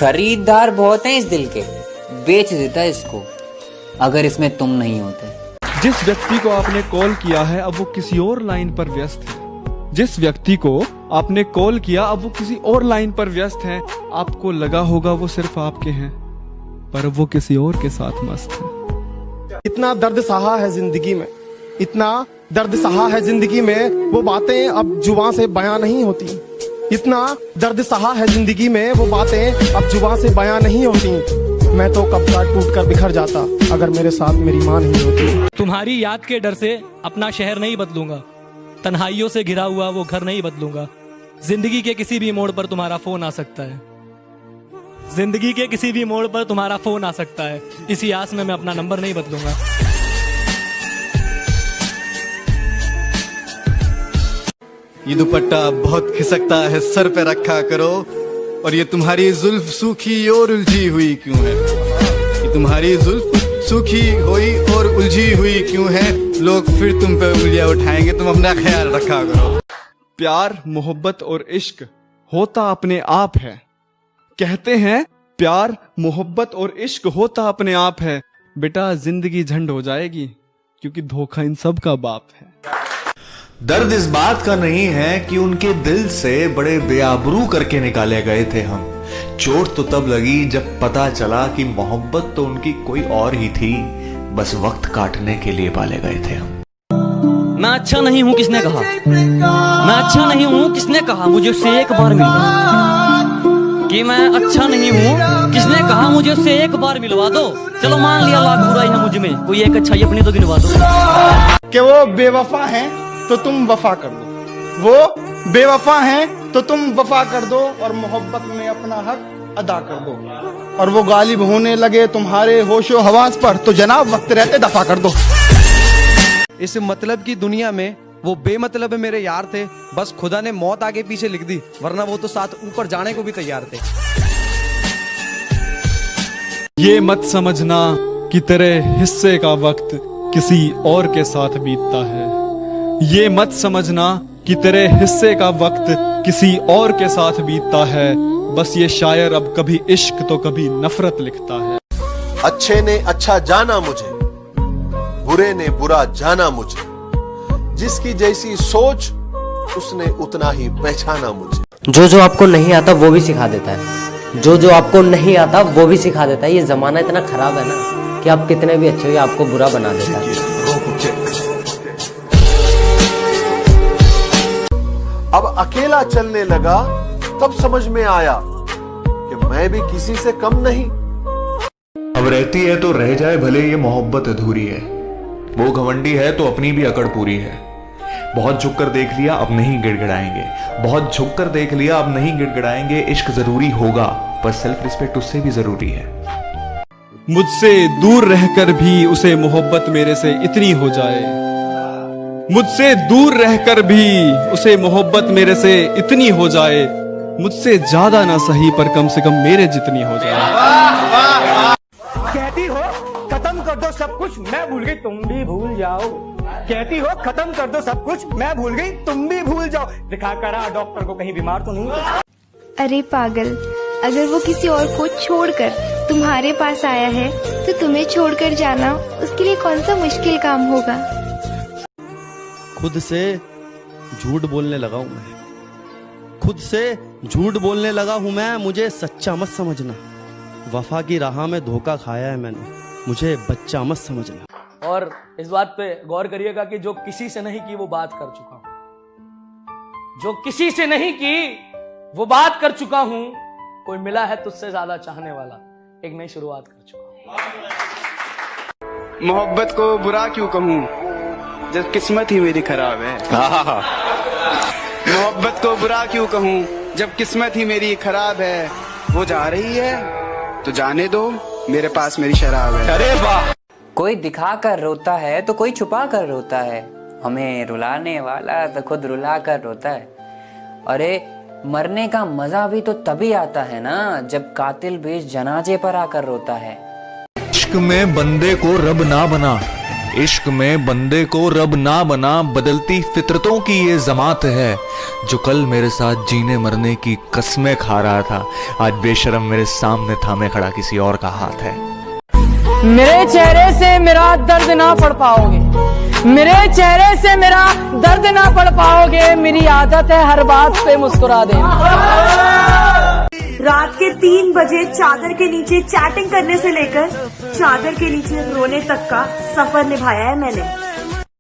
खरीदार बहुत हैं इस दिल के, बेच देता इसको अगर इसमें तुम नहीं होते। जिस व्यक्ति को आपने कॉल किया है अब वो किसी और लाइन पर व्यस्त है। जिस व्यक्ति को आपने कॉल किया अब वो किसी और लाइन पर व्यस्त है। आपको लगा होगा वो सिर्फ आपके हैं, पर वो किसी और के साथ मस्त है। इतना दर्द सहा है जिंदगी में, इतना दर्द सहा है जिंदगी में, वो बातें अब जुबान से बयां नहीं होती। इतना दर्द सहा है जिंदगी में, वो बातें अब जुबान से बयां नहीं होती। मैं तो कब का टूट कर बिखर जाता अगर मेरे साथ मेरी माँ नहीं होती। तुम्हारी याद के डर से अपना शहर नहीं बदलूंगा, तन्हाइयों से घिरा हुआ वो घर नहीं बदलूंगा। जिंदगी के किसी भी मोड़ पर तुम्हारा फोन आ सकता है, जिंदगी के किसी भी मोड़ पर तुम्हारा फोन आ सकता है। इसी आस में मैं अपना नंबर नहीं बदलूंगा। ये दुपट्टा बहुत खिसकता है, सर पे रखा करो। और ये तुम्हारी जुल्फ सूखी और उलझी हुई क्यों है? ये तुम्हारी जुल्फ सूखी हुई और उलझी हुई क्यों है? लोग फिर तुम पे उंगलियां उठाएंगे, तुम अपना ख्याल रखा करो। प्यार, मोहब्बत और इश्क होता अपने आप है। कहते हैं प्यार, मोहब्बत और इश्क होता अपने आप है। बेटा जिंदगी झंड हो जाएगी क्योंकि धोखा इन सब का बाप है। दर्द इस बात का नहीं है कि उनके दिल से बड़े बेआबरू करके निकाले गए थे हम। चोट तो तब लगी जब पता चला कि मोहब्बत तो उनकी कोई और ही थी, बस वक्त काटने के लिए पाले गए थे हम। मैं अच्छा नहीं हूँ किसने कहा, मैं अच्छा नहीं हूँ किसने कहा, मुझे उससे एक बार मिलवा। कि मैं अच्छा नहीं हूँ किसने कहा, मुझे उससे एक बार मिलवा दो। चलो मान लिया लाख बुराई है मुझ में, कोई एक अच्छाई अपनी तो गिनवा दो। कि वो बेवफा हैं तो तुम वफा कर दो, वो बेवफा हैं तो तुम वफा कर दो और मोहब्बत में अपना हक अदा कर दो। और वो गालिब होने लगे तुम्हारे होशो हवास पर तो जनाब वक्त रहते दफा कर दो। इस मतलब की दुनिया में वो बेमतलब मेरे यार थे, बस खुदा ने मौत आगे पीछे लिख दी, वरना वो तो साथ ऊपर जाने को भी तैयार थे। ये मत समझना कि तेरे हिस्से का वक्त किसी और के साथ बीतता है। ये मत समझना कि तेरे हिस्से का वक्त किसी और के साथ बीतता है। बस ये शायर अब कभी इश्क तो कभी नफरत लिखता है। अच्छे ने अच्छा जाना मुझे, बुरे ने बुरा जाना मुझे। जिसकी जैसी सोच उसने उतना ही पहचाना मुझे। जो आपको नहीं आता वो भी सिखा देता है, जो आपको नहीं आता वो भी सिखा देता है। ये जमाना इतना खराब है ना कि आप कितने भी अच्छे हो आपको बुरा बना देता है। अब अकेला चलने लगा तब समझ में आया कि मैं भी किसी से कम नहीं। अब रहती है तो रह जाए भले, ये मोहब्बत अधूरी है। वो घमंडी है तो अपनी भी अकड़ पूरी है। बहुत झुक कर देख लिया अब नहीं गिड़गिड़ाएंगे, बहुत झुक कर देख लिया अब नहीं गिड़गिड़ाएंगे। इश्क जरूरी होगा पर सेल्फ रिस्पेक्ट उससे भी जरूरी है। मुझसे दूर रहकर भी उसे मोहब्बत मेरे से इतनी हो जाए, मुझसे दूर रहकर भी उसे मोहब्बत मेरे से इतनी हो जाए। मुझसे ज्यादा ना सही पर कम से कम मेरे जितनी हो जाए। कहती हो खत्म कर दो सब कुछ मैं भूल गई तुम भी भूल जाओ। कहती हो खत्म कर दो सब कुछ मैं भूल गई तुम भी भूल जाओ। दिखा करा डॉक्टर को कहीं बीमार तो नहीं। अरे पागल, अगर वो किसी और को छोड़कर तुम्हारे पास आया है तो तुम्हें छोड़कर जाना उसके लिए कौन सा मुश्किल काम होगा। खुद से झूठ बोलने लगा हूं मैं, खुद से झूठ बोलने लगा हूं मैं। मुझे सच्चा मत समझना, वफा की राह में धोखा खाया है मैंने, मुझे बच्चा मत समझना। और इस बात पे गौर करिएगा कि जो किसी से नहीं की वो बात कर चुका हूं, जो किसी से नहीं की वो बात कर चुका हूं। कोई मिला है तुझसे ज्यादा चाहने वाला, एक नई शुरुआत कर चुका हूं। मोहब्बत को बुरा क्यों कहूँ जब किस्मत ही मेरी खराब है। मोहब्बत को बुरा क्यों कहूँ जब किस्मत ही मेरी खराब है। वो जा रही है तो जाने दो, मेरे पास मेरी शराब है। अरे वाह। कोई दिखा कर रोता है तो कोई छुपा कर रोता है, हमें रुलाने वाला तो खुद रुला कर रोता है। अरे मरने का मजा भी तो तभी आता है ना जब कातिल भी जनाजे पर आकर रोता है। इश्क में बंदे को रब ना बना, इश्क में बंदे को रब ना बना, बदलती फितरतों की ये जमात है। जो कल मेरे साथ जीने मरने की कस्में खा रहा था, आज बेशरम मेरे सामने थामे खड़ा किसी और का हाथ है। मेरे चेहरे से मेरा दर्द ना पढ़ पाओगे, मेरे चेहरे से मेरा दर्द ना पढ़ पाओगे। मेरी आदत है हर बात पे मुस्कुरा देना। रात के 3 बजे चादर के नीचे चैटिंग करने से लेकर चादर के नीचे रोने तक का सफर निभाया है मैंने।